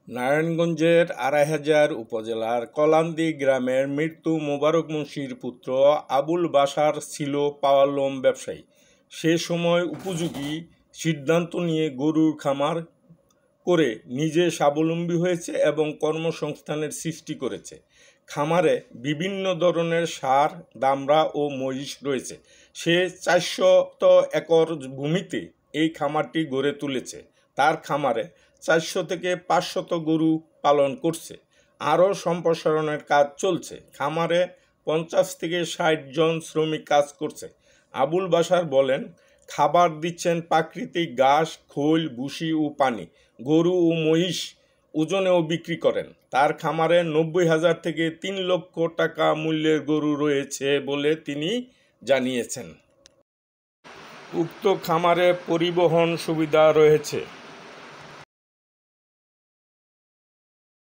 নারায়ণগঞ্জের ২৫০০ উপজেলার কলান্দি গ্রামের মৃত্যু মোবারক মুন্সির পুত্র আবুল বাশার ছিল পাওয়ার ব্যবসায়ী। সে সময় উপযোগী সিদ্ধান্ত নিয়ে গরুর খামার করে নিজে স্বাবলম্বী হয়েছে এবং কর্মসংস্থানের সৃষ্টি করেছে। খামারে বিভিন্ন ধরনের ষাঁড়, দামড়া ও মহিষ রয়েছে। সে ৪০০ একর ভূমিতে এই খামারটি গড়ে তুলেছে। তার খামারে ৪০০ থেকে ৫০০ গরু পালন করছে। আরও সম্প্রসারণের কাজ চলছে। খামারে ৫০ থেকে ৬০ জন শ্রমিক কাজ করছে। আবুল বাশার বলেন, খাবার দিচ্ছেন প্রাকৃতিক ঘাস, খোল, ভুসি ও পানি। গরু ও মহিষ ওজনেও বিক্রি করেন। তার খামারে ৯০,০০০ থেকে ৩ লক্ষ টাকা মূল্যের গরু রয়েছে বলে তিনি জানিয়েছেন। উক্ত খামারে পরিবহন সুবিধা রয়েছে।